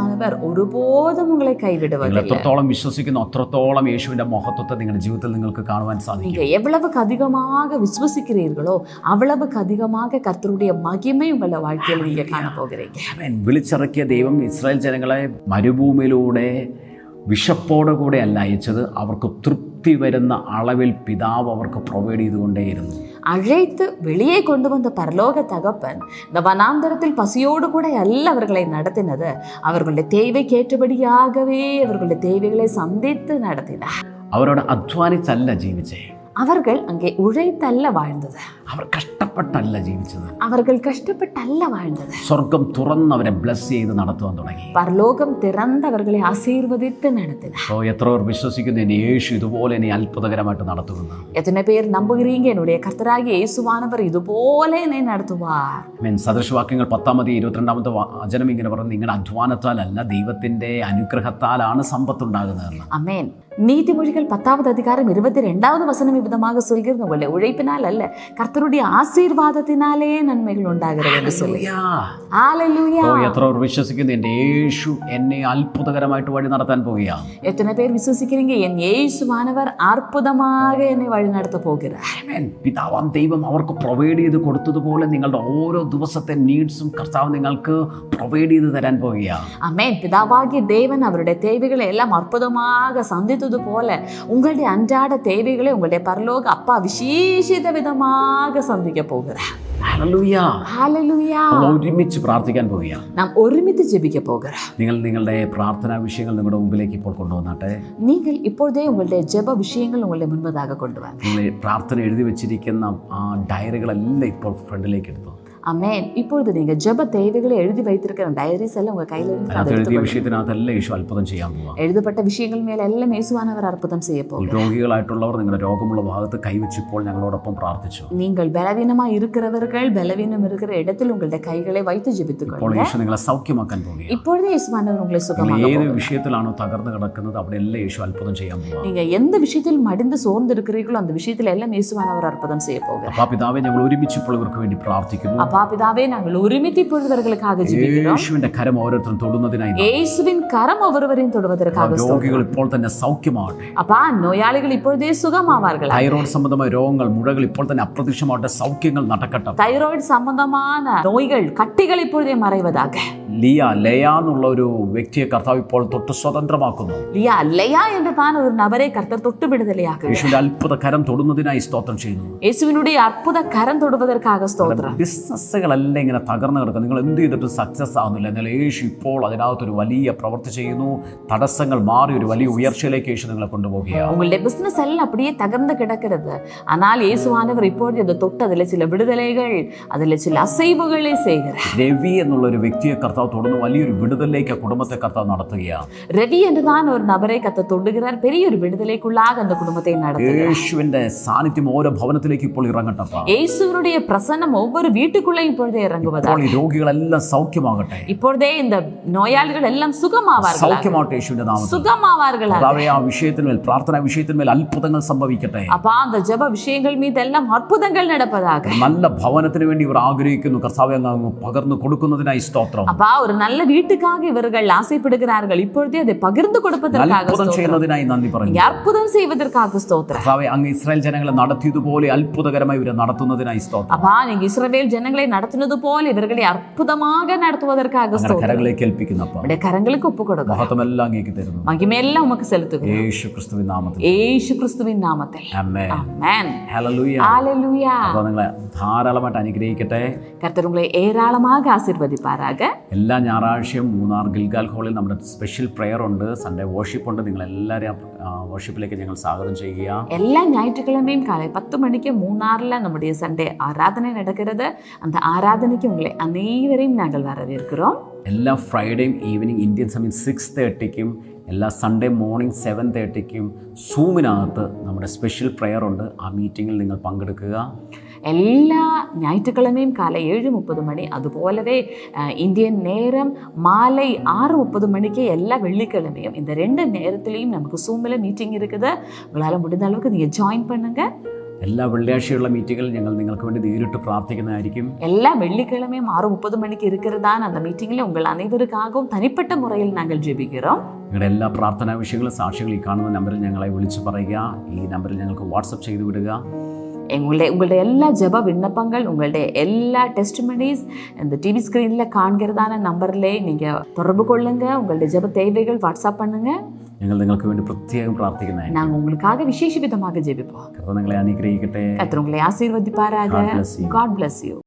ஒருபோதும் உங்களை கைவிடுவதில்லை. എത്രത്തോളം വിശ്വസിക്കുന്നു അത്രത്തോളം യേശുവിന്റെ മഹത്വത്തെ നിങ്ങളുടെ ജീവിതത്തിൽ നിങ്ങൾക്ക് കാണുവാൻ സാധിക്കും. நீங்க எவ்வளவுக்கு அதிகமாக விசுவசிக்கிறீர்களோ அவ்வளவுக்கு அதிகமாக கர்த்தருடைய மகிமை உங்கள வாழ்க்கையில் நீங்க காண போகிறீங்க. വിളിച്ചിറക്കിയ ദൈവം ഇസ്രായേൽ ജനങ്ങളെ മരുഭൂമിയിലൂടെ വിശപ്പോടുകൂടെ അല്ല അയച്ചത്, അവർക്ക് തൃപ്തി വരുന്ന അളവിൽ പിതാവ് അവർക്ക് പ്രൊവൈഡ് ചെയ്തുകൊണ്ടേയിരുന്നു. அழைத்து வெளியே கொண்டு வந்த பரலோக தகப்பன் இந்த வனாந்தரத்தில் பசியோடு கூட அல்ல அவர்களை நடத்தினது, அவர்களுடைய தேவைக்கு ஏற்றபடியாகவே அவர்களுடைய தேவைகளை சந்தித்து நடத்தினார். അവരോട് അധ്വാനിച്ചല്ല ജീവിച്ചേ, அவர்கள் அங்கே உழைத்தல்ல வாழ்ந்தது, അവർ കഷ്ടപ്പെട്ടല്ല ജീവിച്ചത്, அவர்கள் കഷ്ടപ്പെട്ടല്ല வாழ்ந்தது. സ്വർഗം തുറന്നവരെ ബ്ലസ് ചെയ്ത് നടത്തുവാൻ തുടങ്ങി. പരലോകം തിറന്നവர்களை ആശീർവദിத்து നടത്തിனார். എത്ര പേർ വിശ്വസിക്കുന്നു എന്നെ യേശു ഇതുപോലെ എന്നെ അത്ഭുതകരമായിട്ട് നടത്തുമെന്ന്? எத்தனை பேர் நம்புகிறீங்க என்னுடைய கர்த்தராகிய இயேசுவானவர் இதுപോലെ என்னை நடத்துவார்? സദൃശവാക്യങ്ങൾ 10:22 വചനം ഇങ്ങനെ പറഞ്ഞു, നിങ്ങളുടെ അധ്വാനത്താലല്ല ദൈവത്തിന്റെ അനുഗ്രഹത്താലാണ് സമ്പത്ത് ഉണ്ടാകുന്നതെന്ന്. ആമേൻ. நீதிமொழிகள் 10வது அதிகாரம் 22வது வசனம் விதமாக சொல்கிறது, உங்களுடைய உழைப்பினால் அல்ல கர்த்தருடைய ஆசீர்வாதத்தினாலே நன்மைகள் ഉണ്ടാகிறது എന്ന് சொல்லி. ഹല്ലേലൂയ. എത്ര പേർ വിശ്വസിക്കുന്നു എന്റെ യേശു എന്നെ അത്ഭുതകരമായിട്ട് വഴി നടത്താൻ പോവുകയാണ്? எத்தனை பேர் விசுவசிக்கிறீங்க என் இயேசுவானவர் അത്ഭുതமாக എന്നെ വഴി നടത്ത പോകുகிறார்? ആമേൻ. പിതാവാം ദൈവം അവർക്ക് പ്രൊവൈഡ് ചെയ്ത് കൊടുത്തതുപോലെ നിങ്ങളുടെ ഓരോ ദിവസത്തെ നീഡ്സും കർത്താവ് നിങ്ങൾക്ക് പ്രൊവൈഡ് ചെയ്ത് തരാൻ പോവുകയാണ്. ആമേൻ. പിതാവാകിയ ദേവൻ അവരുടെ தேவைகளை எல்லாம் அற்புதமாக சந்தித்தது போல உங்களுடைய அன்றாட தேவைகளை உங்களுடைய பரலோக அப்பா விசேஷித விதமாக சந்திக்க போகிறார். ഹല്ലേലൂയ. ഹല്ലേലൂയ. നമ്മൾ ഒരുമിച്ച് പ്രാർത്ഥിക്കാൻ പോവുകയാണ്. നാം ഒരുമിച്ച് ജപിக்க போகிறோம். നിങ്ങൾ നിങ്ങളുടെ പ്രാർത്ഥനാ വിഷയങ്ങൾ നിങ്ങളുടെ മുമ്പിലേക്ക് ഇപ്പോൾ കൊണ്ടുവന്നാട്ടെ. നിങ്ങൾ ഇപ്പോഴേ ഉങ്ങളുടെ ജപ വിഷയങ്ങൾ ഉങ്ങളുടെ മുൻപதாக കൊണ്ടു വാ. നിങ്ങൾ പ്രാർത്ഥന എഴുതി വെച്ചിരിക്കുന്ന ആ ഡയറികളെല്ലാം ഇപ്പോൾ ഫ്രണ്ടിലേക്ക് എടുത്തു. അമേൻ. ഇപ്പോഴത്തെ നിങ്ങൾ ജപ തേവകളെ എഴുതി വച്ചിരിക്കുന്ന ഡയറീസ് എല്ലാം ഉங்க கையில இருந்து എഴുതിയ വിഷയത്തിനകത്തെല്ലാം യേശു അത്ഭുതം ചെയ്യാൻ പോവാ. എഴുതപ്പെട്ട വിഷയങ്ങൾ മേലെല്ലാം യേശുവാനവർ അത്ഭുതം ചെയ്യ പോകും. രോഗികളായിട്ടുള്ളവർ നിങ്ങളുടെ രോഗമുള്ള ഭാഗത്ത് കൈവച്ചിപ്പോൾ ഞങ്ങളോടൊപ്പം പ്രാർത്ഥിച്ചു. നിങ്ങൾ ബലവീനമായി ഇരിക്കുന്നവர்கள் ബലവീനം இருக்கிற இடத்தில் உங்களுடைய கைகளை வைத்து ஜெபித்துக்கொள்ளுங்க. ഇപ്പോൾ യേശു നിങ്ങളെ സൗഖ്യമാക്കാൻ പോകുകയാണ്. ഇപ്പോഴേ യേശുവാനവർ ഉങ്ങളെ സുഖമാക്കാൻ ഏത് വിഷയത്തിലാണോ തകർന്നു കിടക്കുന്നത് അവിടെ എല്ലാം യേശു അത്ഭുതം ചെയ്യാൻ പോവാ. நீங்க எந்த விஷயத்தில் மடிந்து சோர்ந்து இருக்கிறீர்களோ அந்த விஷயத்தில் எல்லாம் യേശുവാനവർ അത്ഭുതം ചെയ്യ പോകും. അപ്പാ പിതാവേ, ഞങ്ങൾ ഒരുമിച്ച് ഇപ്പോൾ ഇവർക്ക് വേണ്ടി പ്രാർത്ഥിക്കുന്നു. അപ്പാ പിതാവേ, ഞങ്ങൾ ഒരുമിച്ച് ഇപ്പോഴവർക്കാக ജപിക്കുന്നു. യേശുവിന്റെ കരം ഓരോരുത്തരും തൊടുന്നതിനായി, യേശുവിൻ കരം ഓരോരുവരെയും തൊടുവதற்காக രോഗികൾ ഇപ്പോൾ തന്നെ സൗഖ്യമാവട്ടെ. അപ്പാ നോയാളികൾ ഇപ്പോഴേ സുഖമാവാர்கள். തൈറോയ്ഡ് സംബന്ധമായ രോഗങ്ങൾ, മുഴകൾ ഇപ്പോൾ തന്നെ അപ്രത്യക്ഷമാവട്ടെ. സൗഖ്യങ്ങൾ നടക്കട്ടെ. തൈറോയ്ഡ് സംബന്ധமான நோய்கள் കട്ടികൾ ഇപ്പോഴേ മറയുവதாக. ലയ എന്നുള്ള ഒരു വ്യക്തിയെ കർത്താവ് ഇപ്പോൾ തൊട്ട് സ്വതന്ത്രമാക്കുന്നു. ലയ എന്ന താൻ ഒരു നബരെ കർത്താവ് തൊട്ട് വിടുതലയാക്കുക. യേശുവിന്റെ അത്ഭുത കരം തൊടുന്നതിനായി സ്തോത്രം ചെയ്യുന്നു. യേശുവിനുടെ അത്ഭുത കരം തൊടുവதற்காக സ്തോത്രം. ബിസിനസ്സുകളെല്ലാം ഇങ്ങനെ തകർന്നു കിടക്കുക, നിങ്ങൾ എന്ത് ചെയ്തിട്ടും സക്സസ് ആവുന്നില്ല. എന്നാൽ യേശു ഇപ്പോൾ അതിനകത്തൊരു വലിയ പ്രവൃത്തി ചെയ്യുന്നു. തടസ്സങ്ങൾ മാറി ഒരു വലിയ ഉയർച്ചയിലേക്ക് യേശു നിങ്ങളെ കൊണ്ടുപോവുകയാണ്. உங்களுடைய பிசினஸ் எல்லாம் அப்படியே தகர்ந்து கிடக்கிறது. ஆனால் இயேசுவானவர் இப்பொழுது அதை தொட்டு அதில் சில விடுதலைகள், அதில் சில அசைவுகளை செய்கிறார். രവി എന്നുള്ള ഒരു വ്യക്തിയെ കർത്താവ് തൊടുന്നു. വലിയൊരു വിടുതലിലേക്ക് കുടുംബത്തെ കർത്താവ് നടത്തുകയാണ്. രവി என்றுதான் ஒரு நபரை கர்த்தர் தொடுகிறார். பெரிய ஒரு விடுதலைக்குள்ளாக அந்த குடும்பத்தை நடத்துகிறார். യേശുവിന്റെ സാന്നിധ്യം ഓരോ ഭവനത്തിലേക്ക് ഇപ്പോൾ ഇറങ്ങട്ടെ. യേശുവിனுடைய பிரசன்னம் ஒவ்வொரு வீட்டுக்குள்ளே இப்பொழுதே இறங்குவதாக. ഈ രോഗികളെല്ലാം സൗഖ്യമാകട്ടെ. இப்பொழுதே இந்த நோயாளிகள் எல்லாம் സുഖമാവാர்கள். സൗഖ്യമാവട്ടെ യേശുവിന്റെ നാമത്തിൽ. സുഖമാവാர்கள். കർത്താവേ, ആ വിഷയത്തിന്മേൽ, പ്രാർത്ഥനാ വിഷയത്തിന്മേൽ അത്ഭുതങ്ങൾ സംഭവിക്കട്ടെ. அப்பா அந்த ஜெப விஷயங்கள் மீது எல்லாம் அற்புதங்கள் நடப்பதாக. നല്ല ഭവനത്തിന് വേണ്ടി ഇവർ ആഗ്രഹിക്കുന്നു. കർത്താവേ, അങ്ങ് പകർന്നു കൊടുക്കുന്നതിനായി സ്തോത്രം. அப்பா ஒரு நல்ல வீட்டுக்காக இவர்கள் ஆசைப்படுகிறார்கள். இப்பொழுதே அதை பகிர்ந்து கொடுப்பதற்காக അത്ഭുതം ചെയ്യുന്നതിനായി നന്ദി പറയുന്നു. அற்புதம் செய்வதற்காக ஸ்தோத்திரம். കർത്താവേ, അങ്ങ് ഇസ്രായേൽ ജനങ്ങളെ നടത്തിയതുപോലെ അത്ഭുതകരമായി ഇവരെ നടത്തുന്നതിനായി സ്തോത്രം. அப்பா நீங்க இஸ்ரவேல் ஜனங்களை நடத்தினது போல இவர்களை அற்புதமாக நடத்துவதற்காக ஸ்தோத்திரம். കരങ്ങളിലേക്ക് ഏൽപ്പിക്കുന്നപ്പോൾ உடைய கரங்களுக்கு ஒப்பு கொடுங்க. മഹത്വമെല്ലാം അങ്ങേക്ക് തരുന്നു. மகிமையெல்லாம் உமக்கு செலுத்துகிறோம். യേശു ക്രിസ്തുവിൻ നാമത്തിൽ. യേശു ക്രിസ്തുവിൻ നാമത്തിൽ. ആമേൻ. ആമേൻ. ഹല്ലേലൂയ. ഹല്ലേലൂയ. അപ്പോൾ നിങ്ങളെ ധാരാളമായിട്ട് അനുഗ്രഹിക്കട്ടെ. കർത്തർ ഉങ്ങളെ ഏരാളமாக ആശീർവദിപ്പാരാക. എല്ലാ ഞായറാഴ്ചയും മൂന്നാർ ഗിൽഗാൽ ഹാളിൽ നമ്മുടെ സ്പെഷ്യൽ പ്രെയർ ഉണ്ട്. സൺഡേ വർഷിപ്പ് ഉണ്ട്. നിങ്ങളെല്ലാവരെയും വർഷിപ്പിലേക്ക് ഞങ്ങൾ സ്വാഗതം ചെയ്യുക. എല്ലാ ഞായറ്റുക്കിഴമയും കാலை 10 മണിക്ക് മൂന്നാറിൽ നമ്മുടെ സൺഡേ ആരാധന നടക്കുന്നത്. அந்த ஆராதனைக்கு உங்களை அனைவரையும் நாங்கள் வரவேற்கிறோம். എല്ലാ ഫ്രൈഡേയും ഈവനിങ് ഇന്ത്യൻ സമയം 6:30-ക്കും എല്ലാ സൺഡേ മോർണിംഗ് 7:30-ക്കും സൂമിനകത്ത് നമ്മുടെ സ്പെഷ്യൽ പ്രെയർ ഉണ്ട്. ആ മീറ്റിങ്ങിൽ നിങ്ങൾ പങ്കെടുക്കുക. എല്ലാ ഞായറ്റുക്കിഴമയും കാலை 7:30 മണി, അതുപോലவே இந்தியன் நேரம் மாலை 6:30 மணிக்கு எல்லா வெள்ளிக்கிழமையும் இந்த 2 நேரத்திலையும் நமக்கு சூமில் மீட்டிங் இருக்குது. உங்களால் முடிந்த அளவுக்கு நீங்கள் ஜாயின் பண்ணுங்க. എല്ലാ വെള്ളിയാഴ്ചയുള്ള മീറ്റിങ്ങിൽ ഞങ്ങൾ നിങ്ങൾക്ക് വേണ്ടി നേരിട്ട് പ്രാർത്ഥിക്കുന്നതായിരിക്കും. എല്ലാ വെള്ളിക്കിഴമയും 6:30 മണിക്ക് இருக்கிறதான அந்த மீட்டிங்கில் உங்கள் அனைவருக்காகவும் தனிப்பட்ட முறையில் நாங்கள் ஜெபிக்கிறோம். നിങ്ങളുടെ എല്ലാ പ്രാർത്ഥനാ വിഷയങ്ങളും സാക്ഷികൾ ഈ കാണുന്ന നമ്പറിൽ ഞങ്ങളെ വിളിച്ച് പറയുക. ഈ നമ്പറിൽ ഞങ്ങൾക്ക് വാട്സപ്പ് ചെയ്ത് വിടുക. உங்களுடைய எல்லா ஜெப விண்ணப்பங்கள், உங்களுடைய எல்லா டெஸ்டிமனிஸ் இந்த டிவி ஸ்க்ரீனில் காண்கிறதான நம்பரிலே நீங்கள் தொடர்பு கொள்ளுங்க. உங்களுடைய ஜெப தேவைகள் வாட்ஸ்அப் பண்ணுங்க. ഞങ്ങൾ നിങ്ങൾക്ക് വേണ്ടി പ്രത്യേകം പ്രാർത്ഥിക്കുന്നതായിരിക്കും. நாங்கள் உங்களுக்காக விசேஷ விதமாக ஜெபிப்போம். കർത്താവ് നിങ്ങളെ അനുഗ്രഹിക്കട്ടെ. கர்த்தர் உங்களை ஆசீர்வதிப்பாராக. God bless you.